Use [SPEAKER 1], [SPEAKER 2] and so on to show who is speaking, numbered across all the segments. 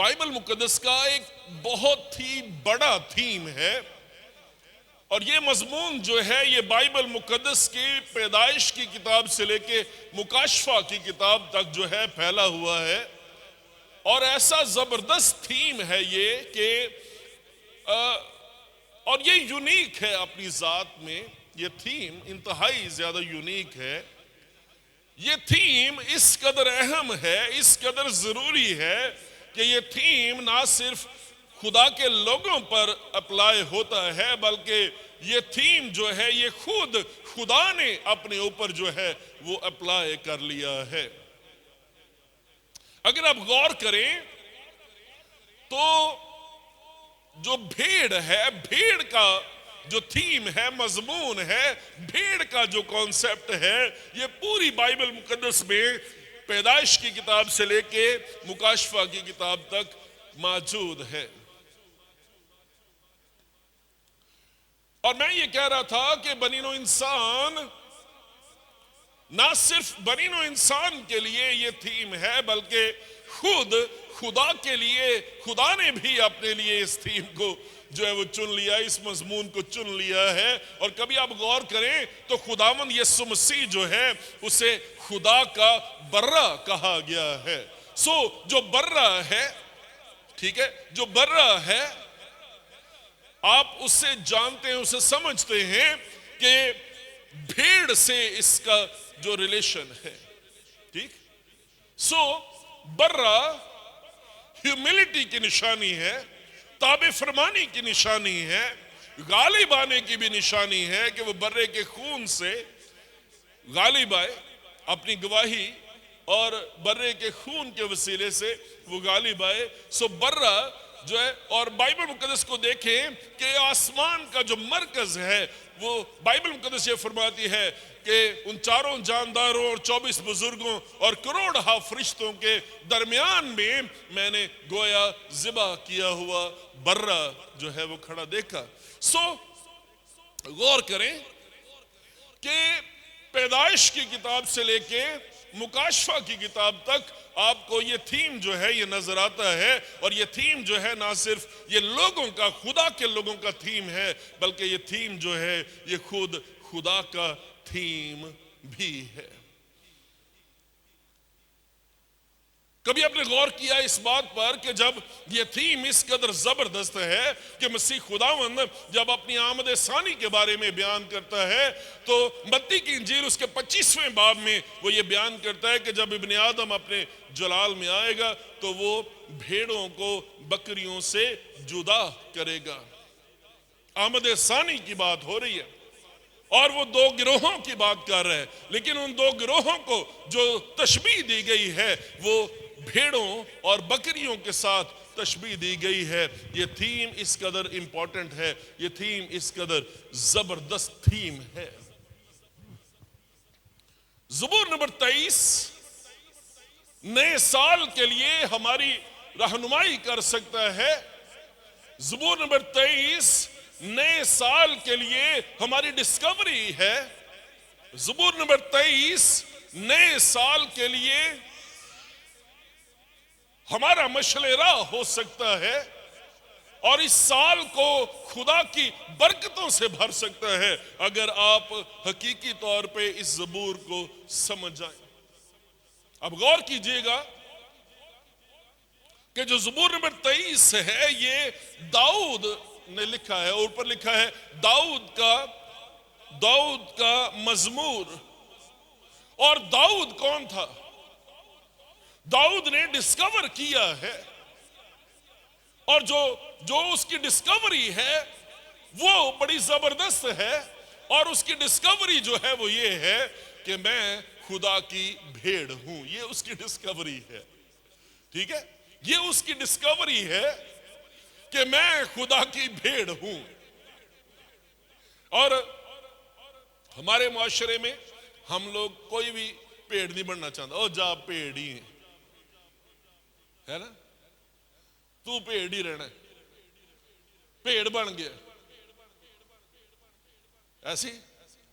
[SPEAKER 1] Bible मुकद्दस का एक बहुत ही बड़ा थीम है और ये मजमून जो है ये बाइबल मुकद्दस की पैदाइश की किताब से लेके मुकाशफा की किताब तक जो है फैला हुआ है। और ऐसा जबरदस्त थीम है ये कि और ये यूनिक है अपनी जात में। ये थीम इंतहाई ज्यादा यूनिक है। ये थीम इस कदर अहम है, इस कदर जरूरी है कि ये थीम ना सिर्फ खुदा के लोगों पर अप्लाई होता है बल्कि ये थीम जो है ये खुद खुदा ने अपने ऊपर जो है वो अप्लाई कर लिया है। अगर आप गौर करें तो जो भेड़ है, भेड़ का जो थीम है, मजमून है, भेड़ का जो कॉन्सेप्ट है, ये पूरी बाइबल मुकद्दस में पैदाइश की किताब से लेके मुकाशफा की किताब तक मौजूद है। और मैं ये कह रहा था कि बनीनो इंसान, ना सिर्फ बनीनो इंसान के लिए ये थीम है बल्कि खुद खुदा के लिए खुदा ने भी अपने लिए इस थीम को जो है वो चुन लिया, इस मजमून को चुन लिया है। और कभी आप गौर करें तो खुदावंद यीशु मसीह जो है उसे खुदा का बर्रा कहा गया है। सो जो बर्रा है, ठीक है, जो बर्रा है आप उससे जानते हैं, उसे समझते हैं कि भेड़ से इसका जो रिलेशन है, ठीक। सो बर्रा ह्यूमिलिटी की निशानी है, ताबे फरमानी की निशानी है, गालिब आने की भी निशानी है कि वो बर्रे के खून से गालिब आए, अपनी गवाही और बर्रे के खून के वसीले से वो गालिब आए। सो बर्रा जो है, और बाइबल मुकद्दस को देखें कि आसमान का जो मरकज है वो बाइबल मुकद्दस ये फरमाती है कि उन चारों जानदारों और 24 बुजुर्गों और करोड़ फरिश्तों के दरमियान में मैंने गोया ज़िबा किया हुआ बर्रा जो है वो खड़ा देखा। सो गौर करें कि पैदाइश की किताब से लेके मुकाशफा की किताब तक आपको ये थीम जो है ये नजर आता है। और ये थीम जो है ना सिर्फ ये लोगों का, खुदा के लोगों का थीम है बल्कि ये थीम जो है ये खुद खुदा का थीम भी है। कभी आपने गौर किया इस बात पर कि जब ये थीम इस कदर जबरदस्त है कि मसीह खुदावंद जब अपनी आमद सानी के बारे में बयान करता है तो मत्ती की इंजील उसके 25वें बाब में वो ये बयान करता है कि जब इब्ने आदम अपने जलाल में आएगा तो वो भेड़ों को बकरियों से जुदा करेगा। आमद सानी की बात हो रही है और वो दो गिरोहों की बात कर रहे हैं, लेकिन उन दो गिरोहों को जो तशबीह दी गई है वो भेड़ों और बकरियों के साथ तशबीह दी गई है। ये थीम इस कदर इंपॉर्टेंट है, ये थीम इस कदर जबरदस्त थीम है। ज़बूर नंबर 23 नए साल के लिए हमारी रहनुमाई कर सकता है। ज़बूर नंबर 23 नए साल के लिए हमारी डिस्कवरी है। ज़बूर नंबर 23 नए साल के लिए हमारा मशले राह हो सकता है और इस साल को खुदा की बरकतों से भर सकता है अगर आप हकीकी तौर पे इस ज़बूर को समझ जाएं। अब गौर कीजिएगा कि जो ज़बूर नंबर 23 है ये दाऊद ने लिखा है, और ऊपर लिखा है दाऊद का मजमूर। और दाऊद कौन था? दाऊद ने डिस्कवर किया है और जो उसकी डिस्कवरी है वो बड़ी जबरदस्त है। और उसकी डिस्कवरी जो है वो ये है कि मैं खुदा की भेड़ हूं। ये उसकी डिस्कवरी है, ठीक है, ये उसकी डिस्कवरी है कि मैं खुदा की भेड़ हूं। और हमारे मुआशरे में हम लोग कोई भी भेड़ नहीं बनना चाहता। ओ जा भेड़ ही है ना, तू भेड़ ही रहना, भेड़ बन गया ऐसी।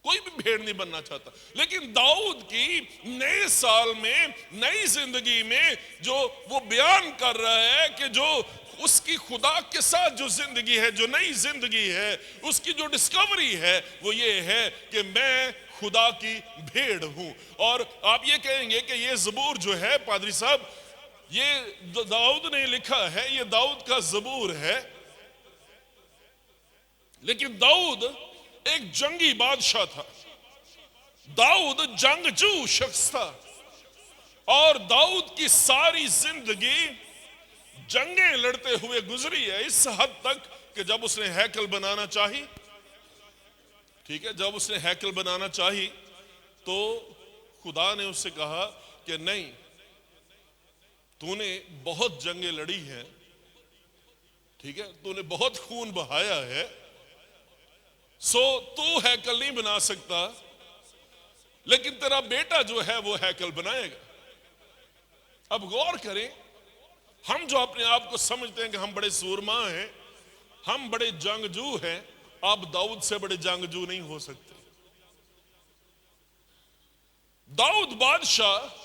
[SPEAKER 1] कोई भी भेड़ नहीं बनना चाहता। लेकिन दाऊद की नए साल में, नई जिंदगी में जो वो बयान कर रहा है कि जो उसकी खुदा के साथ जो जिंदगी है, जो नई जिंदगी है, उसकी जो डिस्कवरी है वो ये है कि मैं खुदा की भेड़ हूं। और आप ये कहेंगे कि ये ज़बूर जो है पादरी साहब, ये दाऊद ने लिखा है, ये दाऊद का ज़बूर है। लेकिन दाऊद एक जंगी बादशाह था, दाऊद जंगजू शख्स था, और दाऊद की सारी जिंदगी जंगें लड़ते हुए गुजरी है। इस हद तक कि जब उसने हैकल बनाना चाही, ठीक है, जब उसने हैकल बनाना चाही तो खुदा ने उससे कहा कि नहीं, तूने बहुत जंगें लड़ी हैं, ठीक है, तूने बहुत खून बहाया है, सो तू हैकल नहीं बना सकता, लेकिन तेरा बेटा जो है वो हैकल बनाएगा। अब गौर करें, हम जो अपने आप को समझते हैं कि हम बड़े सूरमा हैं, हम बड़े जंगजू हैं, आप दाऊद से बड़े जंगजू नहीं हो सकते। दाऊद बादशाह,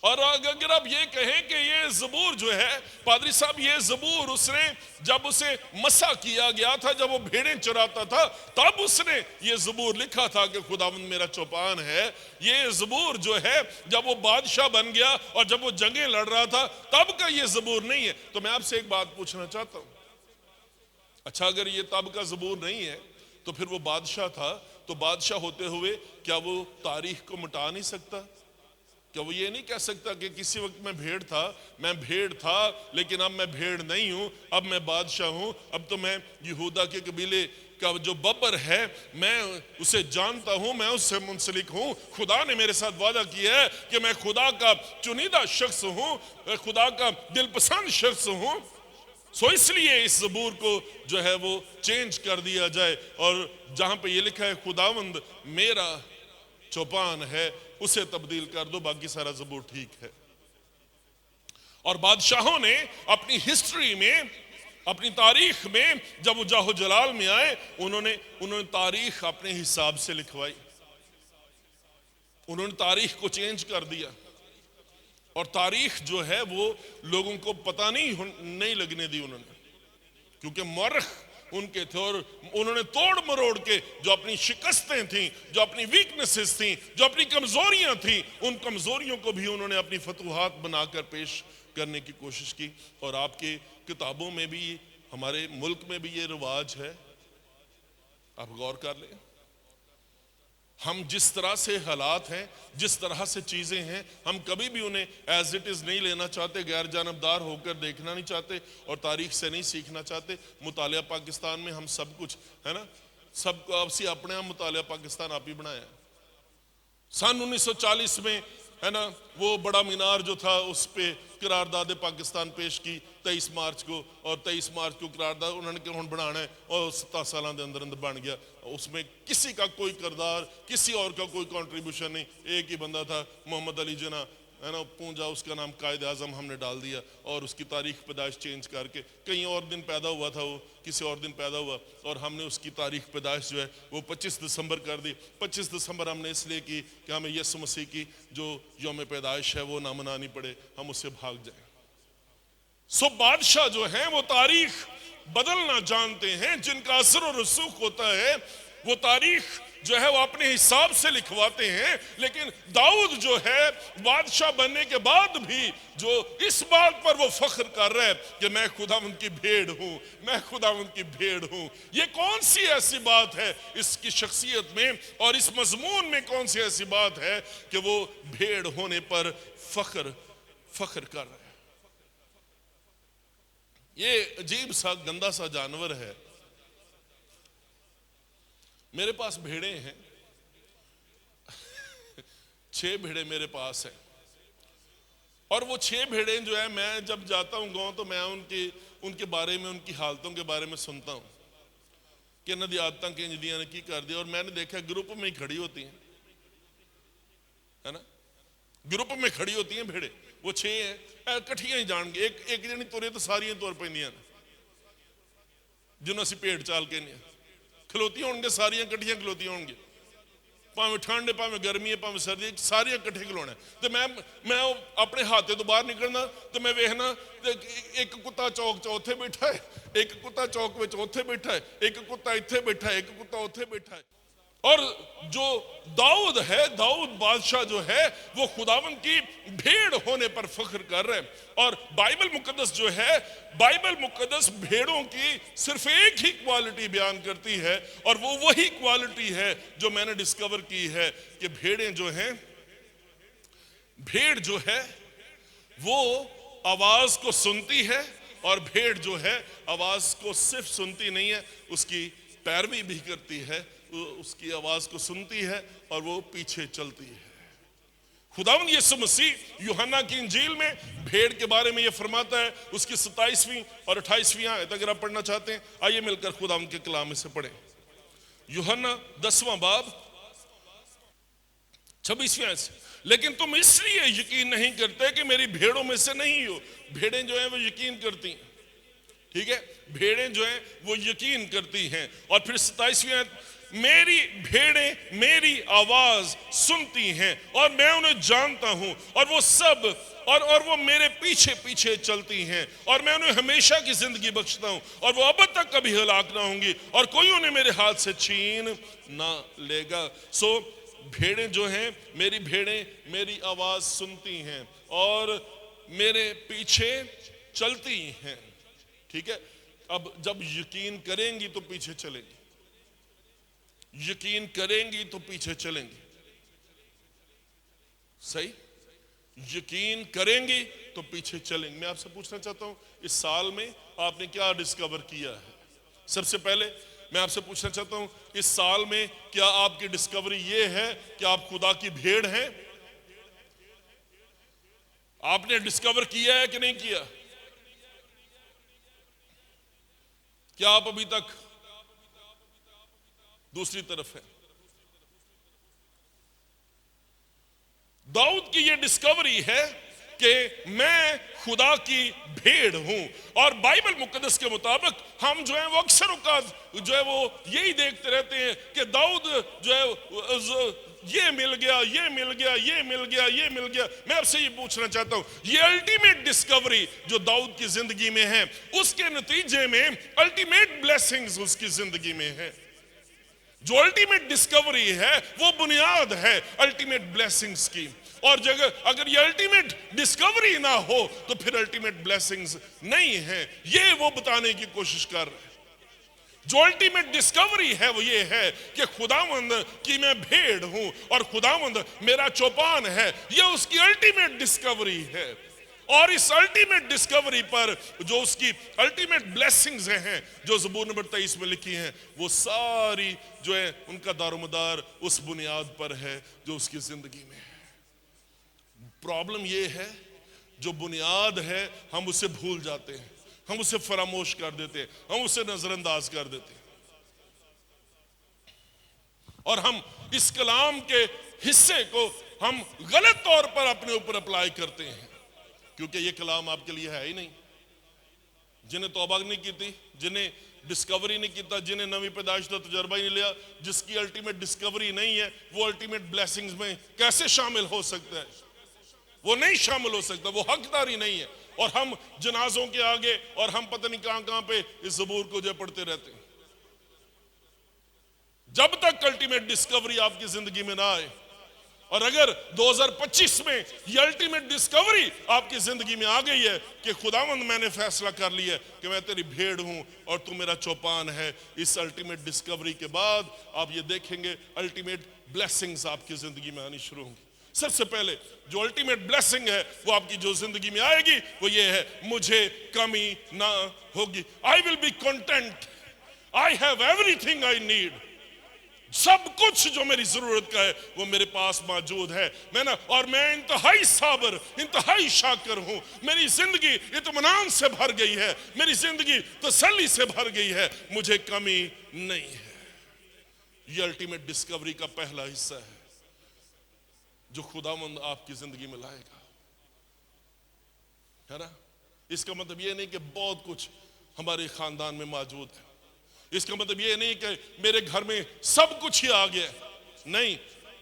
[SPEAKER 1] और अगर आप ये कहें कि ये ज़बूर जो है पादरी साहब, ये ज़बूर उसने जब उसे मसा किया गया था, जब वो भेड़ें चराता था, तब उसने ये ज़बूर लिखा था कि खुदावंद मेरा चौपान है। ये ज़बूर जो है जब वो बादशाह बन गया और जब वो जंगें लड़ रहा था, तब का ये ज़बूर नहीं है। तो मैं आपसे एक बात पूछना चाहता हूं, अच्छा अगर ये तब का ज़बूर नहीं है तो फिर वो बादशाह था, तो बादशाह होते हुए क्या वो तारीख को मिटा नहीं सकता? क्या वो ये नहीं कह सकता कि किसी वक्त मैं भेड़ था लेकिन अब मैं भेड़ नहीं हूं, अब मैं बादशाह हूं, अब तो मैं यहूदा के कबीले का जो बब्बर है मैं उसे जानता हूं, मैं उससे मुंसलिक हूं, खुदा ने मेरे साथ वादा किया है कि मैं खुदा का चुनिंदा शख्स हूं, खुदा का दिलपसंद शख्स हूं। सो इसलिए इस ज़बूर को जो है वो चेंज कर दिया जाए, और जहां पे ये लिखा है खुदावंद मेरा चौपान है, उसे तब्दील कर दो, बाकी सारा ज़बूर ठीक है। और बादशाहों ने अपनी हिस्ट्री में, अपनी तारीख में, जब वो जाहो जलाल में आए, उन्होंने तारीख अपने हिसाब से लिखवाई, उन्होंने तारीख को चेंज कर दिया, और तारीख जो है वो लोगों को पता नहीं लगने दी उन्होंने, क्योंकि मौरख उनके थे, और उन्होंने तोड़ मरोड़ के जो अपनी शिकस्तें थीं, जो अपनी वीकनेसेस थीं, जो अपनी कमजोरियां थीं, उन कमजोरियों को भी उन्होंने अपनी फतूहात बनाकर पेश करने की कोशिश की। और आपके किताबों में भी, हमारे मुल्क में भी ये रिवाज है, आप गौर कर लें। हम जिस तरह से हालात हैं, जिस तरह से चीज़ें हैं, हम कभी भी उन्हें एज इट इज़ नहीं लेना चाहते, गैर जानबदार होकर देखना नहीं चाहते, और तारीख से नहीं सीखना चाहते। मुतालिया पाकिस्तान में हम सब कुछ है ना, सबको आपसी अपने आप मुतालिया पाकिस्तान आप ही बनाया। सन 1940 में है ना, वो बड़ा मीनार जो था उस पे करारदाद पाकिस्तान पेश की 23 मार्च को, और 23 मार्च को करारदाद उन्होंने क्यों बनाना है, और 7 साल के अंदर अंदर बन गया। उसमें किसी का कोई किरदार, किसी और का कोई कंट्रीब्यूशन नहीं, एक ही बंदा था मोहम्मद अली जना, है ना, पूंजा, उसका नाम कायद आज़म हमने डाल दिया, और उसकी तारीख पैदाइश चेंज करके कहीं और दिन पैदा हुआ था, वो किसी और दिन पैदा हुआ, और हमने उसकी तारीख पैदाइश जो है वो 25 दिसंबर कर दी। 25 दिसंबर हमने इसलिए की कि हमें यीशु मसीह की जो यौम पैदाइश है वो ना मनानी पड़े, हम उससे भाग जाएं। सो बादशाह जो हैं वो तारीख बदलना जानते हैं, जिनका असर और रसूख होता है, वो तारीख जो है वो अपने हिसाब से लिखवाते हैं। लेकिन दाऊद जो है बादशाह बनने के बाद भी जो इस बात पर वो फख्र कर रहा है कि मैं खुदावंद की भेड़ हूं, मैं खुदावंद की भेड़ हूं। ये कौन सी ऐसी बात है इसकी शख्सियत में और इस मजमून में, कौन सी ऐसी बात है कि वो भेड़ होने पर फख्र कर रहा है। ये अजीब सा गंदा सा जानवर है। मेरे पास भेड़े हैं 6 भेड़े मेरे पास हैं, और वो 6 भेड़े जो है, मैं जब जाता हूं गांव तो मैं उनके बारे में, उनकी हालतों के बारे में सुनता हूं कि इन्हों की आदत किंजदियां ने की कर दी। और मैंने देखा ग्रुप में ही खड़ी होती हैं, है ना, ग्रुप में खड़ी होती हैं भेड़े। वो 6 हैं, कट्ठियां ही जाएंगे, एक जनी तुरे तो सारियां तुर पैंदियां जिन्होंने असीं भेड़ चाल कहने, खलोतियां होणगे, सारियां कट्ठियां खलोतियां होणगे, भावें ठंड है, भावें गर्मी है, भावें सर्दी है, सारियां कट्ठे खलोना। तो मैं अपने हाथे तो बाहर निकलना तो मैं वेखना एक कुत्ता चौक च उत्थे बैठा है, एक कुत्ता चौक में उत्थे बैठा है, एक कुत्ता इत्थे बैठा है, एक कुत्ता उत्थे बैठा है। और जो दाऊद है, दाऊद बादशाह जो है, वो खुदावन की भेड़ होने पर फख्र कर रहे हैं। और बाइबल मुकद्दस जो है, बाइबल मुकद्दस भेड़ों की सिर्फ एक ही क्वालिटी बयान करती है, और वो वही क्वालिटी है जो मैंने डिस्कवर की है कि भेड़ें जो हैं, भेड़ जो है वो आवाज को सुनती है, और भेड़ जो है आवाज को सिर्फ सुनती नहीं है, उसकी पैरवी भी करती है, उसकी आवाज को सुनती है और वो पीछे चलती है। खुदावंद यीशु मसीह यूहन्ना की इंजील में भेड़ के बारे में ये फरमाता है, उसकी 27वीं और 28वीं आयत अगर आप पढ़ना चाहते हैं, आइए मिलकर खुदावंद के कलाम में से पढ़ें। यूहन्ना 10वां बाब 26वीं आयत से, लेकिन तुम इसलिए यकीन नहीं करते कि मेरी भेड़ों में से नहीं हो। भेड़ें जो हैं वो यकीन करती हैं, ठीक है, भेड़ें जो हैं वो यकीन करती हैं। और फिर 27वीं आयत, मेरी भेड़ें मेरी आवाज सुनती हैं और मैं उन्हें जानता हूं, और वो सब और वो मेरे पीछे पीछे चलती हैं, और मैं उन्हें हमेशा की जिंदगी बख्शता हूं, और वो अब तक कभी हलाक ना होंगी, और कोई उन्हें मेरे हाथ से छीन ना लेगा। सो भेड़ें जो हैं, मेरी भेड़ें मेरी आवाज सुनती हैं और मेरे पीछे चलती हैं, ठीक है। अब जब यकीन करेंगी तो पीछे चलेंगी, यकीन करेंगी तो पीछे चलेंगी, सही, यकीन करेंगी तो पीछे चलेंगे। मैं आपसे पूछना चाहता हूं, इस साल में आपने क्या डिस्कवर किया है? सबसे पहले मैं आपसे पूछना चाहता हूं, इस साल में क्या आपकी डिस्कवरी ये है कि आप खुदा की भेड़ हैं? आपने डिस्कवर किया है कि नहीं किया? क्या आप अभी तक दूसरी तरफ है? दाऊद की यह डिस्कवरी है कि मैं खुदा की भेड़ हूं। और बाइबल मुकद्दस के मुताबिक हम जो है वो अक्सर औकात जो है वो यही देखते रहते हैं कि दाऊद जो है ये मिल गया, ये मिल गया, ये मिल गया, ये मिल गया। मैं आपसे ये पूछना चाहता हूं, ये अल्टीमेट डिस्कवरी जो दाऊद की जिंदगी में है, उसके नतीजे में अल्टीमेट ब्लेसिंग्स उसकी जिंदगी में है। जो अल्टीमेट डिस्कवरी है वो बुनियाद है अल्टीमेट ब्लेसिंग्स की। और जगह अगर ये अल्टीमेट डिस्कवरी ना हो तो फिर अल्टीमेट ब्लेसिंग्स नहीं है, ये वो बताने की कोशिश कर रहे हैं। जो अल्टीमेट डिस्कवरी है वो ये है कि खुदावंद की मैं भेड़ हूं और खुदावंद मेरा चौपान है, ये उसकी अल्टीमेट डिस्कवरी है। और इस अल्टीमेट डिस्कवरी पर जो उसकी अल्टीमेट ब्लेसिंग्स हैं जो ज़बूर नंबर 23 में लिखी हैं, वो सारी जो है उनका दारोमदार उस बुनियाद पर है जो उसकी जिंदगी में है। प्रॉब्लम ये है, जो बुनियाद है हम उसे भूल जाते हैं, हम उसे फरामोश कर देते हैं, हम उसे नजरअंदाज कर देते हैं, और हम इस कलाम के हिस्से को हम गलत तौर पर अपने ऊपर अप्लाई करते हैं, क्योंकि ये कलाम आपके लिए है ही नहीं। जिन्हें तौबा नहीं की थी, जिन्हें डिस्कवरी नहीं किया, जिन्हें नवी पैदाइश का तजर्बा ही नहीं लिया, जिसकी अल्टीमेट डिस्कवरी नहीं है, वो अल्टीमेट ब्लेसिंग्स में कैसे शामिल हो सकता है? वो नहीं शामिल हो सकता, वो हकदारी नहीं है। और हम जनाजों के आगे और हम पता नहीं कहां कहां पे इस ज़बूर को जो पढ़ते रहते हैं। जब तक अल्टीमेट डिस्कवरी आपकी जिंदगी में ना आए, और अगर 2025 में ये अल्टीमेट डिस्कवरी आपकी जिंदगी में आ गई है कि खुदावंद मैंने फैसला कर लिया कि मैं तेरी भेड़ हूं और तू मेरा चौपान है, इस अल्टीमेट डिस्कवरी के बाद आप ये देखेंगे अल्टीमेट ब्लेसिंग्स आपकी जिंदगी में आनी शुरू होंगी। सबसे पहले जो अल्टीमेट ब्लेसिंग है वो आपकी जो जिंदगी में आएगी वो ये है, मुझे कमी ना होगी। I will be content, I have everything I need. सब कुछ जो मेरी जरूरत का है वो मेरे पास मौजूद है। और मैं इंतहाई साबर, इंतहाई शाकर हूं। मेरी जिंदगी इत्मीनान से भर गई है, मेरी जिंदगी तसल्ली से भर गई है, मुझे कमी नहीं है। ये अल्टीमेट डिस्कवरी का पहला हिस्सा है जो खुदावंद आपकी जिंदगी में लाएगा, है ना। इसका मतलब ये नहीं कि बहुत कुछ हमारे खानदान में मौजूद है, इसका मतलब ये नहीं कि मेरे घर में सब कुछ ही आ गया, नहीं।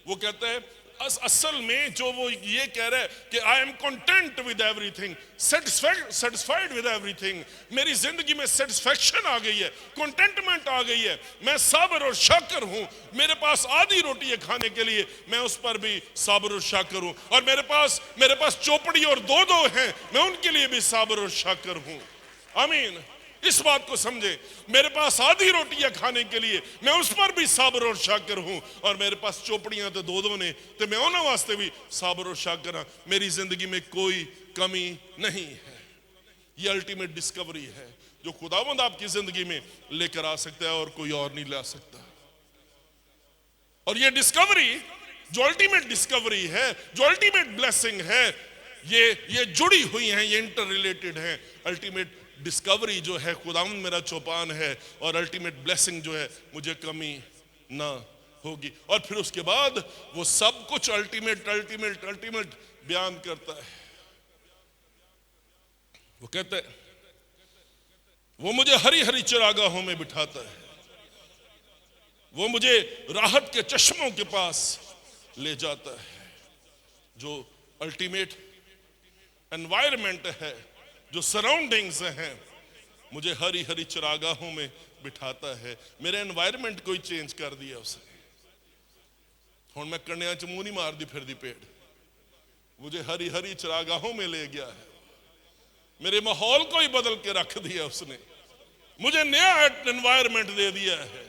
[SPEAKER 1] वो कहता है असल में जो वो ये कह रहा है कि I am content with everything, satisfied with everything, मेरी जिंदगी में सेटिस्फेक्शन आ गई है, कंटेंटमेंट आ गई है, मैं साबर और शाकर हूं, मेरे पास आधी रोटी है खाने के लिए, मैं उस पर भी साबर और शाकर हूं, और मेरे पास चौपड़ी और दो हैं, मैं उनके लिए भी साबर और शाकर हूं। आमीन। इस बात को समझे, मेरे पास आधी रोटियां खाने के लिए, मैं उस पर भी साबर और शाकर हूं, और मेरे पास चौपड़ियां तो दो ने, तो मैं उन्होंने वास्ते भी साबर और शाकर हां। मेरी जिंदगी में कोई कमी नहीं है। ये अल्टीमेट डिस्कवरी है जो खुदावंद आपकी जिंदगी में लेकर आ सकता है और कोई और नहीं ला सकता। और ये डिस्कवरी जो अल्टीमेट डिस्कवरी है, जो अल्टीमेट ब्लेसिंग है, ये जुड़ी हुई हैं, ये इंटर रिलेटेड हैं। अल्टीमेट डिस्कवरी जो है खुदावंद मेरा चौपान है, और अल्टीमेट ब्लेसिंग जो है मुझे कमी ना होगी। और फिर उसके बाद वो सब कुछ अल्टीमेट अल्टीमेट अल्टीमेट बयान करता है। वो कहता है वो मुझे हरी हरी चरागाहों में बिठाता है, वो मुझे राहत के चश्मों के पास ले जाता है। जो अल्टीमेट एनवायरमेंट है, जो सराउंडिंग्स हैं, मुझे हरी हरी चरागाहों में बिठाता है। मेरे एनवायरमेंट को ही चेंज कर दिया उसने। हुण मैं कन्या च मुंह नहीं मार दी फिर दी पेड़, मुझे हरी हरी चरागाहों में ले गया है। मेरे माहौल को ही बदल के रख दिया उसने, मुझे नया एनवायरमेंट दे दिया है,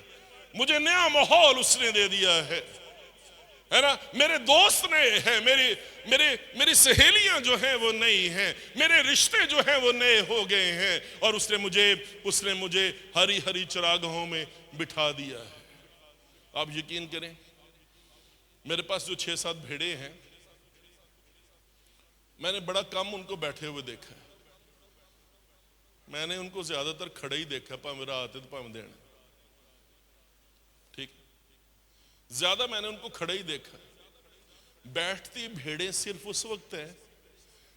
[SPEAKER 1] मुझे नया माहौल उसने दे दिया है ना। मेरे दोस्त नए हैं, मेरी सहेलियां जो हैं वो नई हैं, मेरे रिश्ते जो हैं वो नए हो गए हैं, और उसने मुझे हरी हरी चरागाहों में बिठा दिया है। आप यकीन करें, मेरे पास जो 6-7 भेड़े हैं, मैंने बड़ा कम उनको बैठे हुए देखा है। मैंने उनको ज्यादातर खड़े ही देखा, भावें रात तो भावें दिन। ठीक, ज्यादा मैंने उनको खड़े ही देखा। बैठती भेड़ें सिर्फ उस वक्त है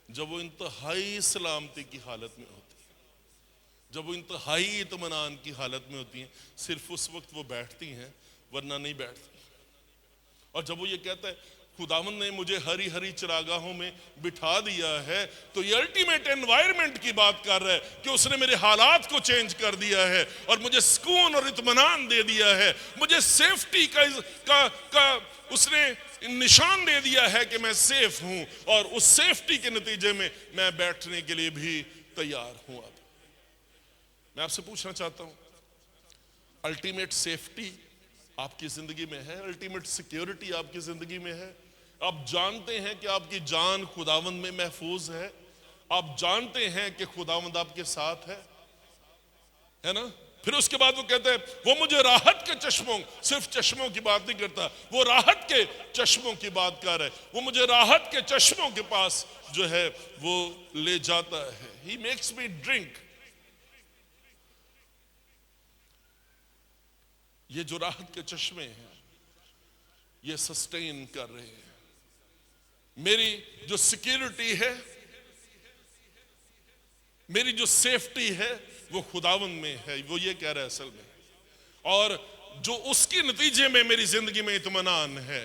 [SPEAKER 1] जब वो इंतहाई सलामती की हालत में होती है, जब वो इंतहाई इत्मीनान की हालत में होती हैं, सिर्फ उस वक्त वो बैठती हैं, वरना नहीं बैठती। और जब वो ये कहता है खुदावंद ने मुझे हरी हरी चरागाहों में बिठा दिया है, तो ये अल्टीमेट एनवायरमेंट की बात कर रहा है कि उसने मेरे हालात को चेंज कर दिया है, और मुझे सुकून और इत्मीनान दे दिया है, मुझे सेफ्टी का उसने निशान दे दिया है कि मैं सेफ हूं, और उस सेफ्टी के नतीजे में मैं बैठने के लिए भी तैयार हूं। अब मैं आपसे पूछना चाहता हूं, अल्टीमेट सेफ्टी आपकी जिंदगी में है? अल्टीमेट सिक्योरिटी आपकी जिंदगी में है? आप जानते हैं कि आपकी जान खुदावंद में महफूज है? आप जानते हैं कि खुदावंद आपके साथ है ना? फिर उसके बाद वो कहते हैं वो मुझे राहत के चश्मों, सिर्फ चश्मों की बात नहीं करता, वो राहत के चश्मों की बात कर रहा है। वो मुझे राहत के चश्मों के पास जो है वो ले जाता है। He makes me drink. ये जो राहत के चश्मे हैं, ये सस्टेन कर रहे हैं। मेरी जो सिक्योरिटी है, मेरी जो सेफ्टी है, वो खुदावंद में है। वो ये कह रहा है असल में। और जो उसके नतीजे में मेरी जिंदगी में इत्मीनान है,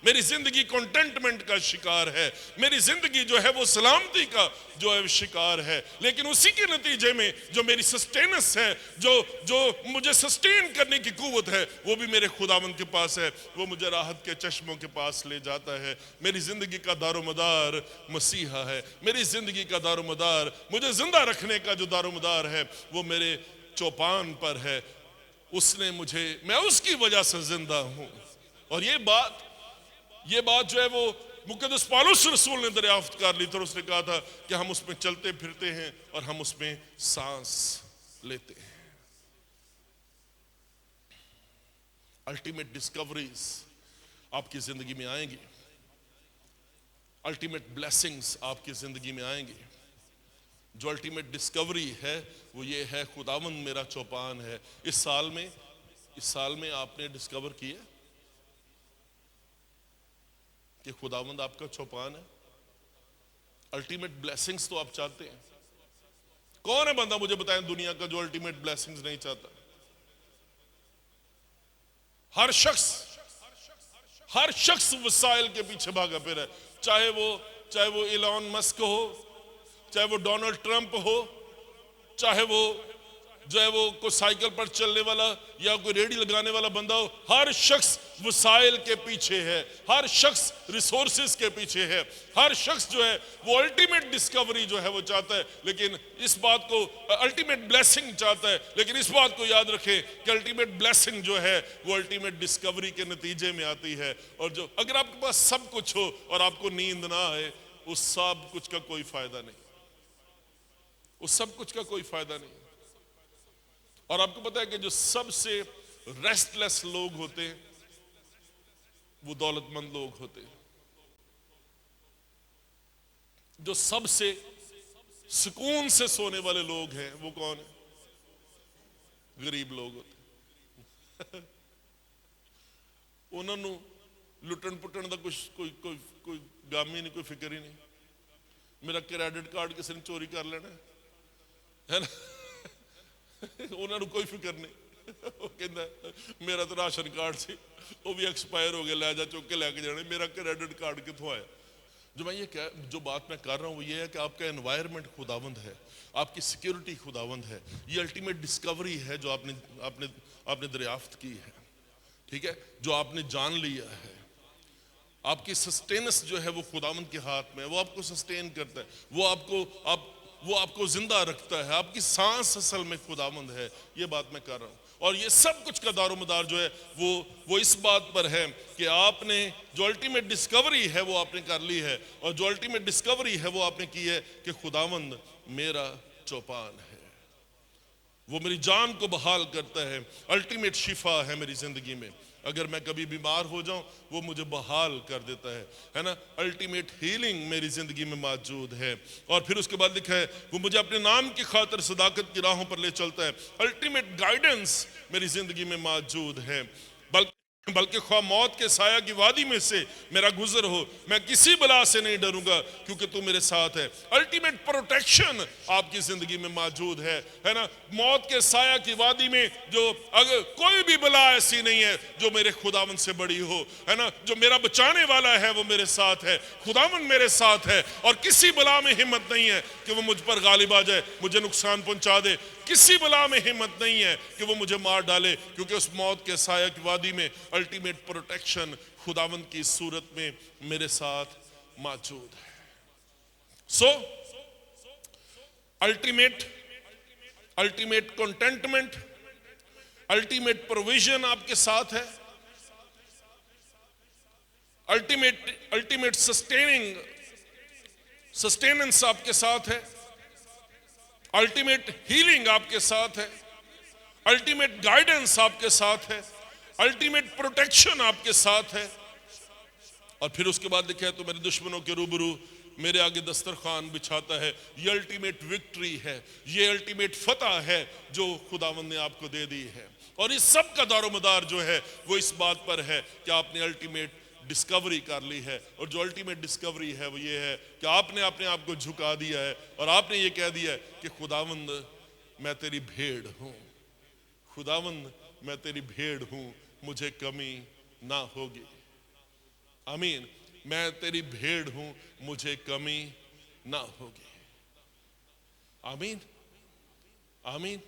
[SPEAKER 1] मेरी जिंदगी कंटेंटमेंट का शिकार है, मेरी जिंदगी जो है वो सलामती का जो है शिकार है। लेकिन उसी के नतीजे में जो मेरी सस्टेनेंस है, जो मुझे सस्टेन करने की कुव्वत है, वो भी मेरे खुदावंद के पास है। वो मुझे राहत के चश्मों के पास ले जाता है। मेरी जिंदगी का दारोमदार मसीहा है। मेरी जिंदगी का दारोमदार, मुझे जिंदा रखने का जो दारोमदार है, वो मेरे चौपान पर है। उसने मुझे, मैं उसकी वजह से जिंदा हूं। और ये बात जो है वो मुकद्दस पौलुस रसूल ने दरियाफ्त कर ली। तो उसने कहा था कि हम उसमें चलते फिरते हैं और हम उसमें सांस लेते हैं। अल्टीमेट डिस्कवरीज आपकी जिंदगी में आएंगी, अल्टीमेट ब्लेसिंग्स आपकी जिंदगी में आएंगी। जो अल्टीमेट डिस्कवरी है वो ये है, खुदावंद मेरा चौपान है। इस साल में आपने डिस्कवर किया कि खुदावंद आपका चौपान है। अल्टीमेट ब्लेसिंग्स तो आप चाहते हैं। कौन है बंदा, मुझे बताएं, दुनिया का जो अल्टीमेट ब्लेसिंग्स नहीं चाहता? हर शख्स हर शख्स वसाइल के पीछे भागा फिर है, चाहे वो इलॉन मस्क हो, चाहे वो डोनाल्ड ट्रंप हो, चाहे वो जो है वो कोई साइकिल पर चलने वाला या कोई रेडी लगाने वाला बंदा हो, हर शख्स वसाइल के पीछे है, हर शख्स रिसोर्सेज के पीछे है, हर शख्स जो है वो अल्टीमेट डिस्कवरी जो है वो चाहता है, लेकिन इस बात को अल्टीमेट ब्लेसिंग चाहता है, लेकिन इस बात को याद रखें कि अल्टीमेट ब्लेसिंग जो है वो अल्टीमेट डिस्कवरी के नतीजे में आती है। और जो अगर आपके पास सब कुछ हो और आपको नींद ना आए, उस सब कुछ का कोई फायदा नहीं, उस सब कुछ का कोई फायदा नहीं। और आपको पता है कि जो सबसे रेस्टलेस लोग होते हैं वो दौलतमंद लोग होते हैं, जो सबसे सुकून से सोने वाले लोग हैं वो कौन है? गरीब लोग होते हैं। उन्होंने लुटन पुटन का कोई गम ही नहीं, कोई फिक्र ही नहीं। मेरा क्रेडिट कार्ड किसी ने चोरी कर लेना है ना, उन्होंने कोई फिक्र नहीं। वो कहता मेरा तो राशन कार्ड से वो भी एक्सपायर हो गया, लै जा चुक के लेके जाने, मेरा क्रेडिट कार्ड कितों आया? जो बात मैं कर रहा हूँ वो ये है कि आपका एनवायरनमेंट खुदावंद है, आपकी सिक्योरिटी खुदावंद है, ये अल्टीमेट डिस्कवरी है जो आपने दरियाफ्त की है, ठीक है, जो आपने जान लिया है। आपकी सस्टेनेंस जो है वो खुदावंद के हाथ में है, वो आपको सस्टेन करता है, वो आपको जिंदा रखता है, आपकी सांस असल में खुदावंद है। ये बात मैं कर रहा हूँ। और ये सब कुछ का दारोमदार जो है वो इस बात पर है कि आपने जो अल्टीमेट डिस्कवरी है वो आपने कर ली है, और जो अल्टीमेट डिस्कवरी है वो आपने की है कि खुदावंद मेरा चौपान है, वो मेरी जान को बहाल करता है, अल्टीमेट शिफा है मेरी जिंदगी में। अगर मैं कभी बीमार हो जाऊं वो मुझे बहाल कर देता है ना, अल्टीमेट हीलिंग मेरी जिंदगी में मौजूद है। और फिर उसके बाद लिखा है वो मुझे अपने नाम की खातिर सदाकत की राहों पर ले चलता है, अल्टीमेट गाइडेंस मेरी जिंदगी में मौजूद है। बल्कि ख्वाह मौत के साया की वादी में से मेरा गुजर हो, मैं किसी बला से नहीं डरूंगा क्योंकि तू मेरे साथ है। अल्टीमेट प्रोटेक्शन आपकी जिंदगी में मौजूद है ना। मौत के साया की वादी में जो अगर कोई भी बला ऐसी नहीं है जो मेरे खुदावन से बड़ी हो, है ना, जो मेरा बचाने वाला है वो मेरे साथ है, खुदावन मेरे साथ है, और किसी बला में हिम्मत नहीं है कि वो मुझ पर गालिब आ जाए, मुझे नुकसान पहुंचा दे। किसी बला में हिम्मत नहीं है कि वो मुझे मार डाले, क्योंकि उस मौत के साया की वादी में अल्टीमेट प्रोटेक्शन खुदावंद की सूरत में मेरे साथ मौजूद है। So ultimate contentment, ultimate provision आपके साथ है, अल्टीमेट सस्टेनेंस आपके साथ है, अल्टीमेट हीलिंग आपके साथ है, अल्टीमेट गाइडेंस आपके साथ है, अल्टीमेट प्रोटेक्शन आपके साथ है। और फिर उसके बाद लिखा है तो मेरे दुश्मनों के रूबरू मेरे आगे दस्तरखान बिछाता है। ये अल्टीमेट विक्ट्री है, ये अल्टीमेट फतह है जो खुदावंद ने आपको दे दी है। और इस सब का दारोमदार जो है वो इस बात पर है कि आपने अल्टीमेट डिस्कवरी कर ली है। और जो अल्टीमेट डिस्कवरी है वो ये है कि आपने अपने आप को झुका दिया है और आपने ये कह दिया है कि खुदावंद मैं तेरी भेड़ हूं, खुदावंद मैं तेरी भेड़ हूं, मुझे कमी ना होगी। आमीन। मैं तेरी भेड़ हूं, मुझे कमी ना होगी। आमीन आमीन।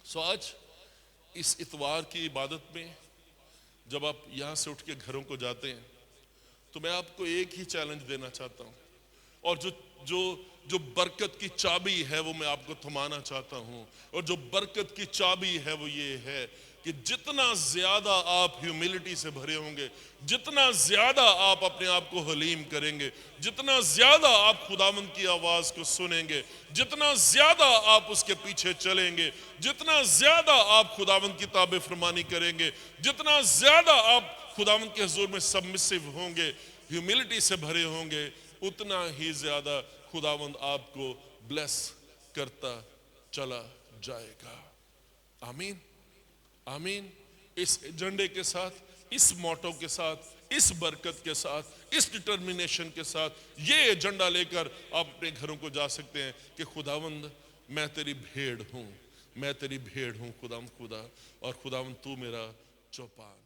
[SPEAKER 1] सो आज इस इतवार की इबादत में जब आप यहां से उठ के घरों को जाते हैं तो मैं आपको एक ही चैलेंज देना चाहता हूं, और जो बरकत की चाबी है वो मैं आपको थमाना चाहता हूं। और जो बरकत की चाबी है वो ये है कि जितना ज्यादा आप ह्यूमिलिटी से भरे होंगे, जितना ज्यादा आप अपने आप को हलीम करेंगे, जितना ज्यादा आप खुदावंद की आवाज को सुनेंगे, जितना ज्यादा आप उसके पीछे चलेंगे, जितना ज्यादा आप खुदावंद की ताबे फरमानी करेंगे, जितना ज्यादा आप खुदावंद के हुजूर में सबमिसिव होंगे, ह्यूमिलिटी से भरे होंगे, उतना ही ज्यादा खुदावंद आपको ब्लेस करता चला जाएगा। आमीन आमीन। इस एजेंडे के साथ, इस मोटो के साथ, इस बरकत के साथ, इस डिटर्मिनेशन के साथ ये एजेंडा लेकर आप अपने घरों को जा सकते हैं कि खुदावंद मैं तेरी भेड़ हूं, मैं तेरी भेड़ हूं खुदावंद खुदा, और खुदावंद तू मेरा चौपान।